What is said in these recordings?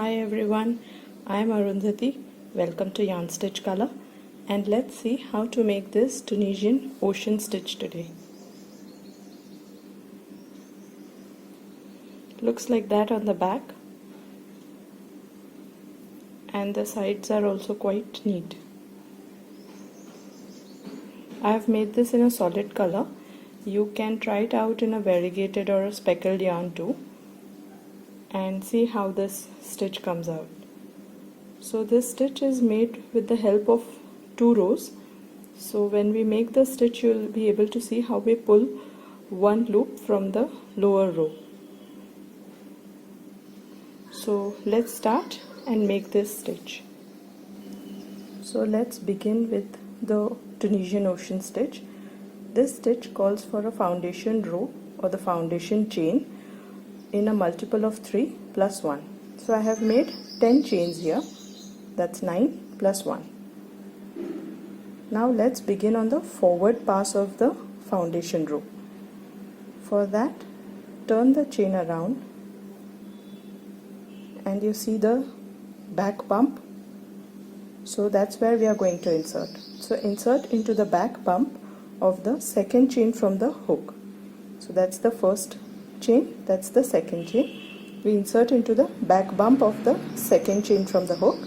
Hi everyone, I am Arundhati. Welcome to Yarn Stitch Color, and let's see how to make this Tunisian ocean stitch today. Looks like that on the back, and the sides are also quite neat. I have made this in a solid color. You can try it out in a variegated or a speckled yarn too, and see how this stitch comes out. So this stitch is made with the help of 2 rows. So when we make the stitch, you will be able to see how we pull one loop from the lower row. So let's start and make this stitch. So let's begin with the Tunisian ocean stitch. This stitch calls for a foundation row or the foundation chain in a multiple of 3 plus 1. So I have made 10 chains here. That's 9 plus 1. Now let's begin on the forward pass of the foundation row. For that, turn the chain around and you see the back bump. So that's where we are going to insert. So insert into the back bump of the second chain from the hook. So that's the first chain, that's the second chain. We insert into the back bump of the second chain from the hook,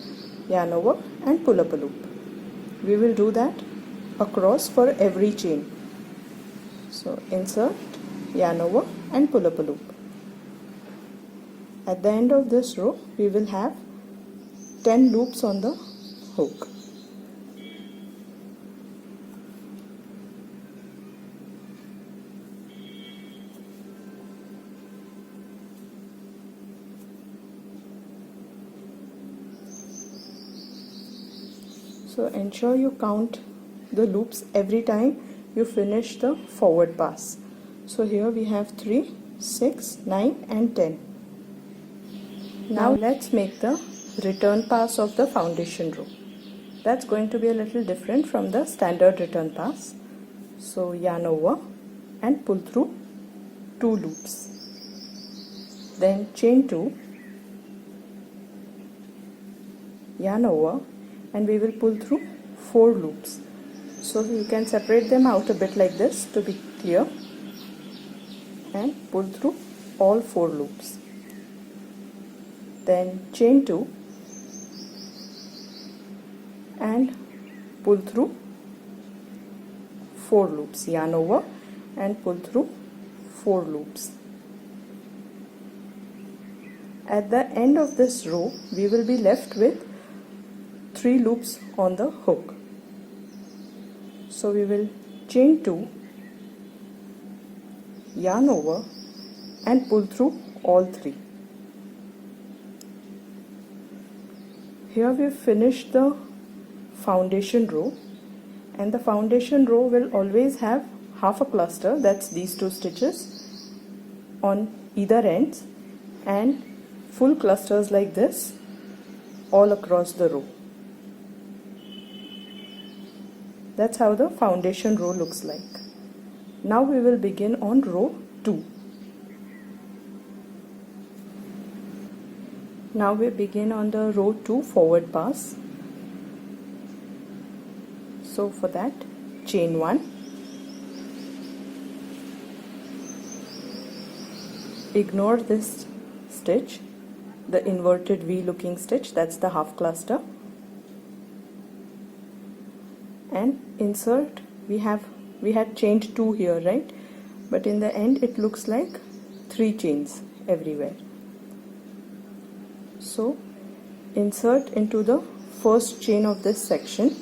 yarn over and pull up a loop. We will do that across for every chain. So insert, yarn over and pull up a loop. At the end of this row, we will have 10 loops on the hook. So ensure you count the loops every time you finish the forward pass. So here we have 3, 6, 9 and 10. Now let's make the return pass of the foundation row. That's going to be a little different from the standard return pass. So yarn over and pull through 2 loops. Then chain 2, yarn over, and we will pull through 4 loops. So you can separate them out a bit like this to be clear, and pull through all 4 loops. Then chain 2 and pull through 4 loops, yarn over and pull through 4 loops. At the end of this row, we will be left with 3 loops on the hook. So we will chain 2, yarn over and pull through all 3. Here we finished the foundation row, and the foundation row will always have half a cluster, that's these 2 stitches on either ends, and full clusters like this all across the row. That's how the foundation row looks like. Now we will begin on row 2. Now we begin on the row 2 forward pass. So for that, chain 1, ignore this stitch, the inverted V looking stitch, that's the half cluster, and insert. We had chained 2 here, right? But in the end it looks like 3 chains everywhere. So insert into the first chain of this section,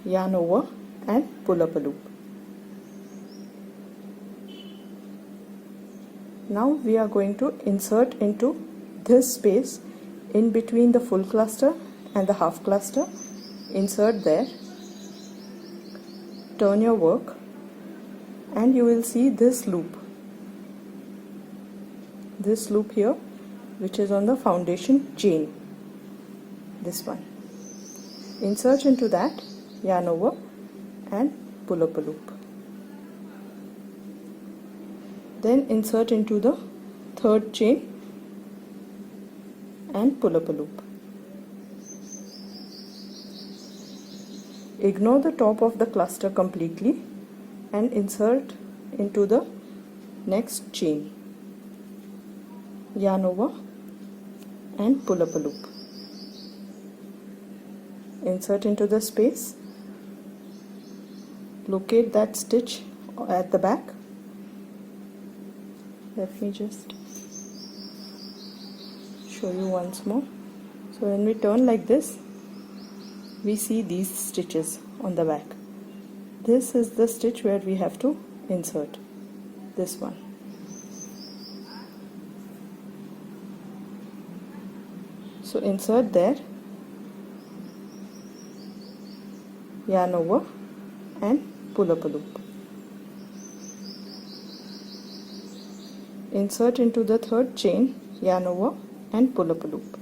yarn over and pull up a loop. Now we are going to insert into this space in between the full cluster and the half cluster. Insert there, turn your work, and you will see this loop here, which is on the foundation chain, this one. Insert into that, yarn over and pull up a loop. Then insert into the third chain and pull up a loop. Ignore the top of the cluster completely and insert into the next chain, yarn over and pull up a loop. Insert into the space, locate that stitch at the back. Let me just show you once more. So when we turn like this, we see these stitches on the back. This is the stitch where we have to insert, this one. So insert there, yarn over and pull up a loop. Insert into the third chain, yarn over and pull up a loop.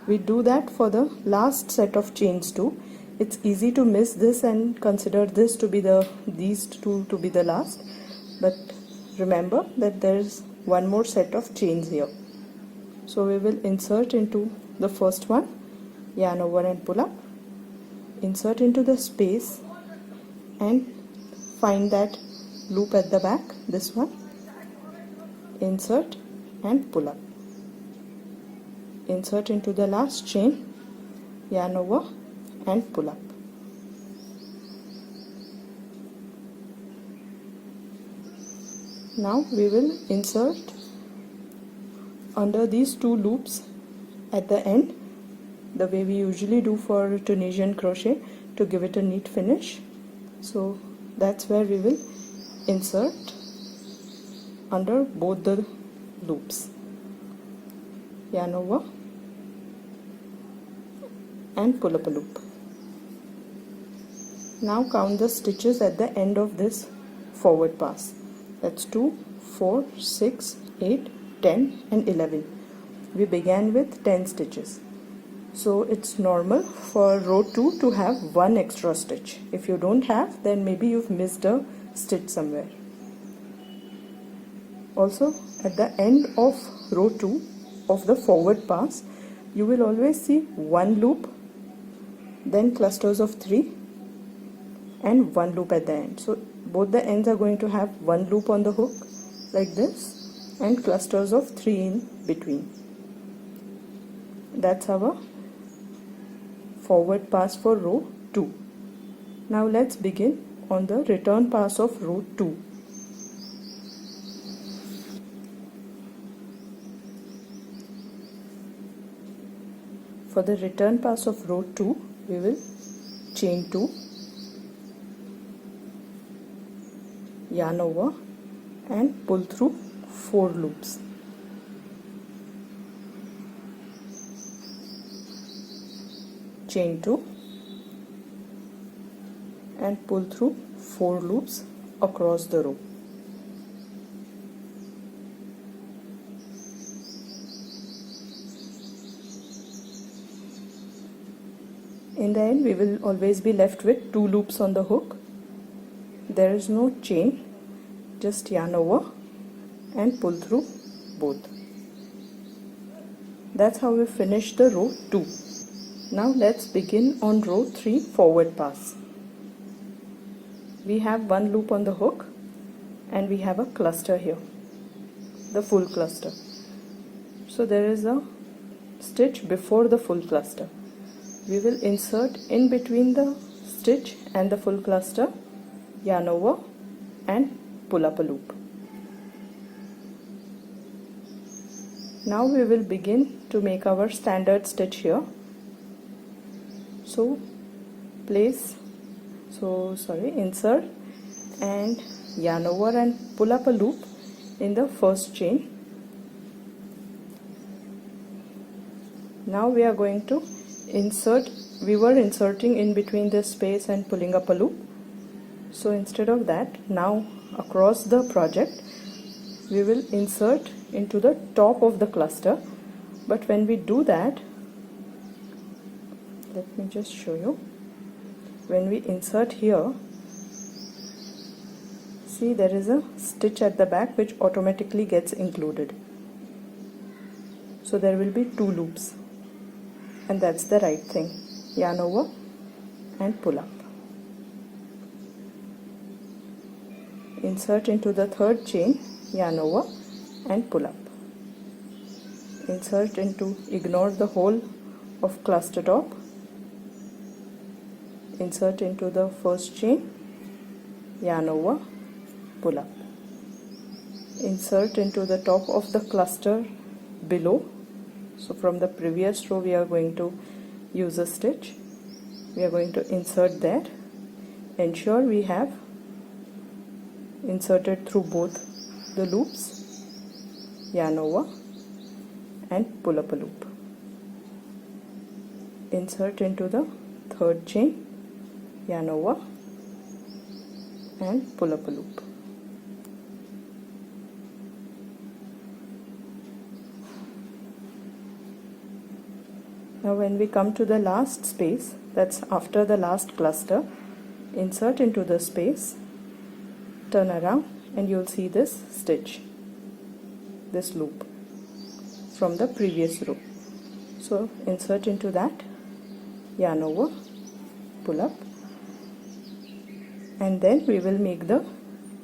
We do that for the last set of chains too. It's easy to miss this and consider this to be these two to be the last, but remember that there is one more set of chains here. So we will insert into the first one, yarn over and pull up, insert into the space and find that loop at the back, this one, insert and pull up, insert into the last chain, yarn over and pull up. Now we will insert under these two loops at the end, the way we usually do for Tunisian crochet to give it a neat finish. So that's where we will insert under both the loops, yarn over and pull up a loop. Now count the stitches at the end of this forward pass. That's 2, 4, 6, 8, 10 and 11. We began with 10 stitches. So it's normal for row 2 to have one extra stitch. If you don't have, then maybe you've missed a stitch somewhere. Also, at the end of row 2 of the forward pass, you will always see one loop, then clusters of 3 and one loop at the end. So both the ends are going to have one loop on the hook like this and clusters of 3 in between. That's our forward pass for row 2. Now let's begin on the return pass of row 2. For the return pass of row 2, we will chain 2, yarn over and pull through 4 loops. Chain 2 and pull through 4 loops across the row. In the end, we will always be left with 2 loops on the hook. There is no chain, just yarn over and pull through both. That's how we finish the row 2. Now let's begin on row 3 forward pass. We have one loop on the hook and we have a cluster here, the full cluster. So there is a stitch before the full cluster. We will insert in between the stitch and the full cluster, yarn over and pull up a loop. Now we will begin to make our standard stitch here. So insert and yarn over and pull up a loop in the first chain. Now we are going to insert. We were inserting in between this space and pulling up a loop. So instead of that, now across the project we will insert into the top of the cluster. But when we do that, let me just show you. When we insert here, See, there is a stitch at the back which automatically gets included. So there will be 2 loops, and that's the right thing. Yarn over and pull up. Insert into the 3rd chain, yarn over and pull up. Insert into, ignore the hole of cluster top. Insert into the 1st chain, yarn over, pull up. Insert into the top of the cluster below. So from the previous row we are going to use a stitch. We are going to insert there. Ensure we have inserted through both the loops, yarn over and pull up a loop. Insert into the 3rd chain, yarn over and pull up a loop. Now when we come to the last space, that's after the last cluster, insert into the space, turn around, and you'll see this stitch, this loop from the previous row. So insert into that, yarn over, pull up, and then we will make the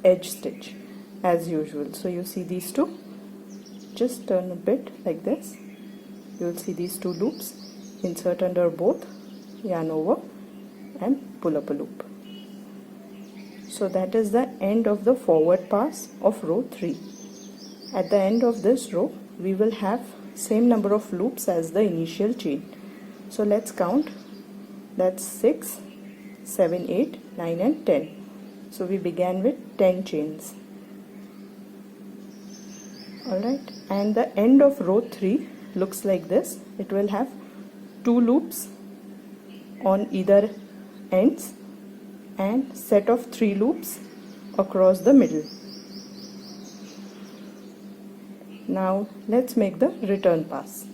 edge stitch as usual. So you see these two, just turn a bit like this, you will see these 2 loops. Insert under both, yarn over and pull up a loop. So that is the end of the forward pass of row 3. At the end of this row we will have same number of loops as the initial chain. So let's count. That's 6, 7, 8, 9 and 10. So we began with 10 chains. Alright, and the end of row 3 looks like this. It will have 2 loops on either ends and set of 3 loops across the middle. Now let's make the return pass.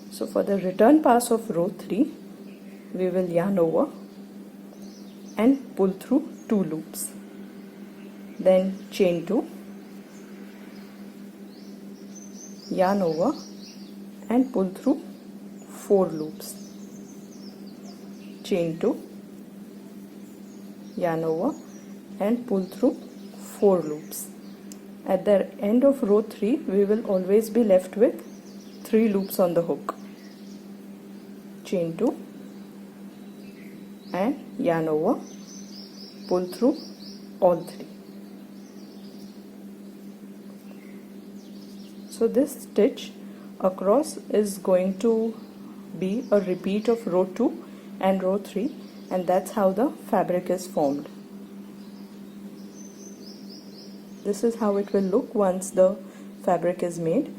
So for the return pass of row 3, we will yarn over and pull through 2 loops. Then chain 2, yarn over and pull through 4 loops. Chain 2, yarn over and pull through 4 loops. At the end of row 3 we will always be left with 3 loops on the hook. Chain 2 and yarn over, pull through all 3. So this stitch across is going to be a repeat of row 2 and row 3, and that's how the fabric is formed. This is how it will look once the fabric is made.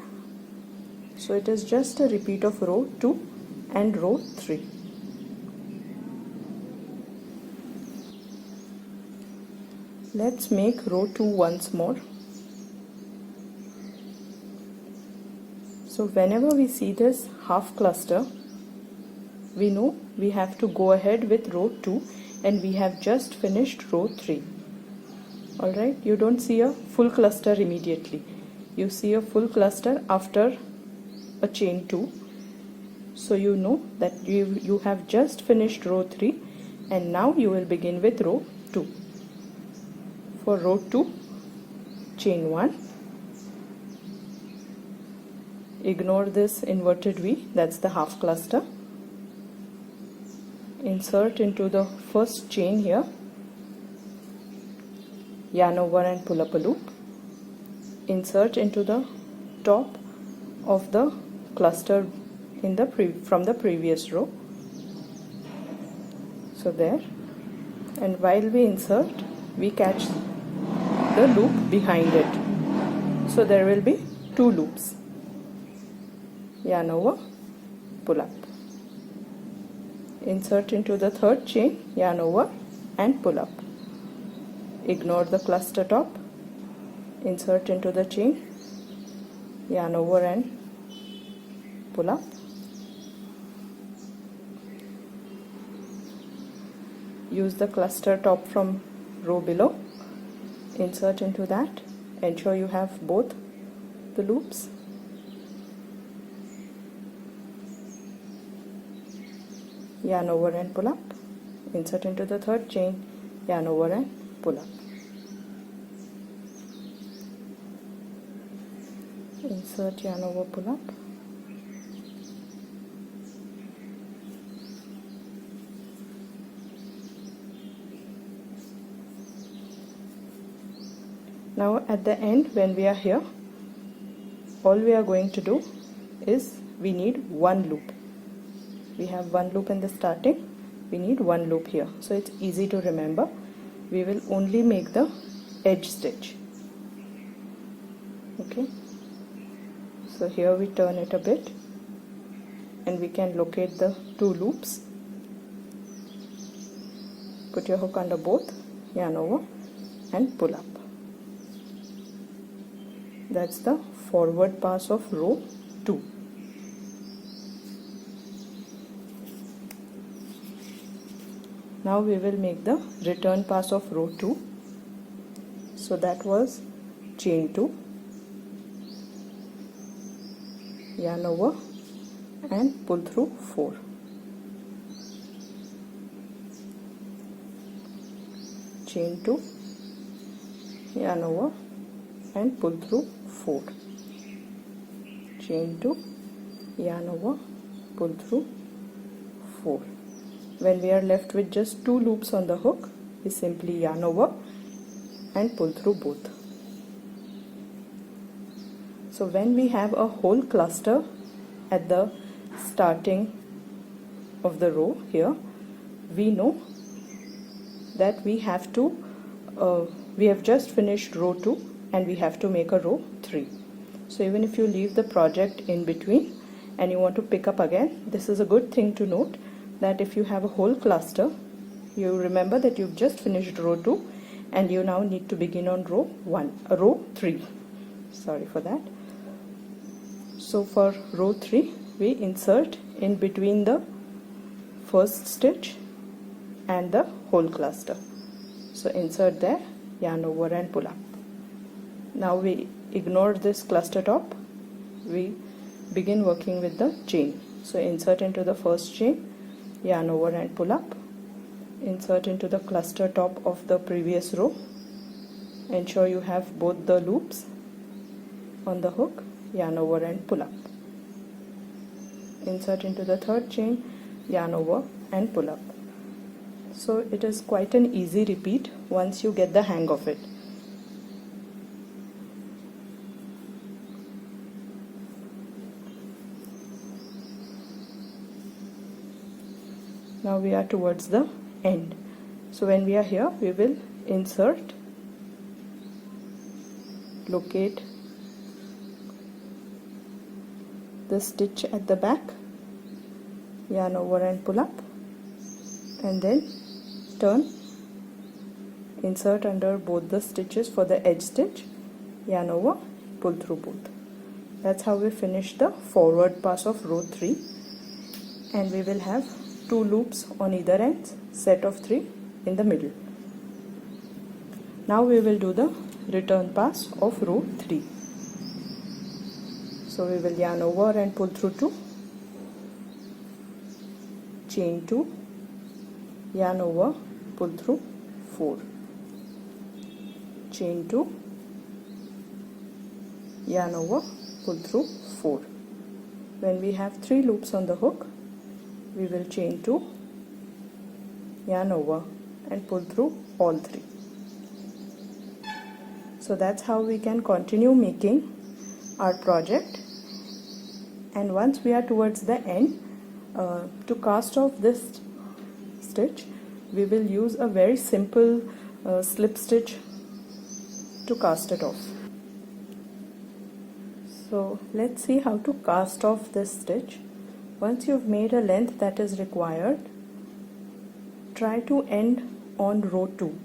So it is just a repeat of row 2 and row 3. Let's make row 2 once more. So whenever we see this half cluster, we know we have to go ahead with row 2, and we have just finished row 3. Alright, you don't see a full cluster immediately. You see a full cluster after a chain 2. So you know that you have just finished row 3, and now you will begin with row 2. For row 2, chain 1. Ignore this inverted V, that's the half cluster. Insert into the first chain here, yarn over and pull up a loop. Insert into the top of the cluster in the from the previous row. So there, and while we insert, we catch the loop behind it. So there will be 2 loops. Yarn over, pull up. Insert into the 3rd chain, yarn over and pull up. Ignore the cluster top. Insert into the chain, yarn over and pull up. use the cluster top from row below, insert into that, ensure you have both the loops, yarn over and pull up, insert into the third chain, yarn over and pull up, insert, yarn over, pull up, now at the end when we are here, all we are going to do is we need one loop. We have one loop in the starting, we need one loop here, so it's easy to remember. We will only make the edge stitch. Okay, so here we turn it a bit and we can locate the two loops. Put your hook under both, yarn over and pull up. That's the forward pass of row 2. Now we will make the return pass of row 2. So that was chain 2, yarn over and pull through 4. Chain 2, yarn over and pull through 4. Chain 2, yarn over, pull through 4. When we are left with just 2 loops on the hook, we simply yarn over and pull through both. So when we have a whole cluster at the starting of the row here, we know that we have to we have just finished row 2 and we have to make a row 3. So even if you leave the project in between and you want to pick up again, this is a good thing to note, that if you have a whole cluster, you remember that you've just finished row 2 and you now need to begin on row 3. Sorry for that. So for row 3, we insert in between the first stitch and the whole cluster. So insert there, yarn over and pull up. Now we ignore this cluster top, we begin working with the chain. So insert into the first chain, yarn over and pull up, insert into the cluster top of the previous row, ensure you have both the loops on the hook, yarn over and pull up, insert into the third chain, yarn over and pull up. So it is quite an easy repeat once you get the hang of it. Now we are towards the end. So when we are here, we will insert, locate the stitch at the back, yarn over and pull up, and then turn, insert under both the stitches for the edge stitch, yarn over, pull through both. That's how we finish the forward pass of row 3, and we will have 2 loops on either ends, set of 3 in the middle. Now we will do the return pass of row 3. So we will yarn over and pull through 2, chain 2, yarn over, pull through 4, chain 2, yarn over, pull through 4. When we have 3 loops on the hook, we will chain 2, yarn over and pull through all 3. So that's how we can continue making our project. And once we are towards the end, to cast off this stitch, we will use a very simple slip stitch to cast it off. So let's see how to cast off this stitch. Once you've made a length that is required, try to end on row 2,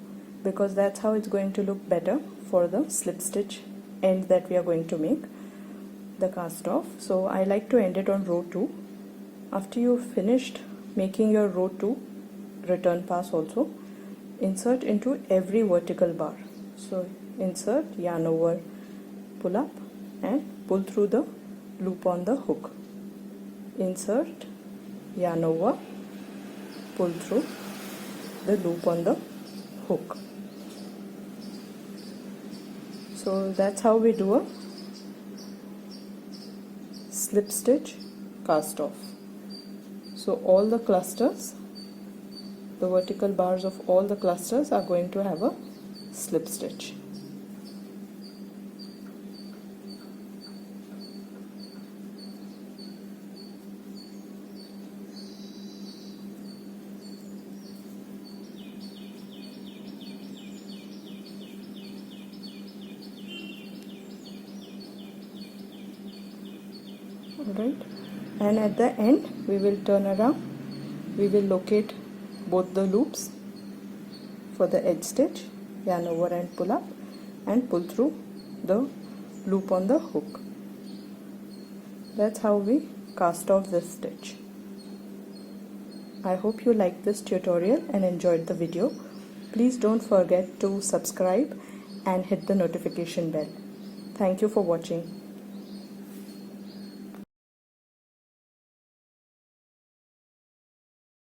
because that's how it's going to look better for the slip stitch end that we are going to make the cast off. So I like to end it on row 2. After you've finished making your row 2 return pass also, insert into every vertical bar. So insert, yarn over, pull up and pull through the loop on the hook. Insert, yarn over, pull through the loop on the hook. So that's how we do a slip stitch cast off. So all the clusters, the vertical bars of all the clusters are going to have a slip stitch. Alright, and at the end we will turn around, we will locate both the loops for the edge stitch, yarn over and pull up and pull through the loop on the hook. That's how we cast off this stitch. I hope you liked this tutorial and enjoyed the video. Please don't forget to subscribe and hit the notification bell. Thank you for watching.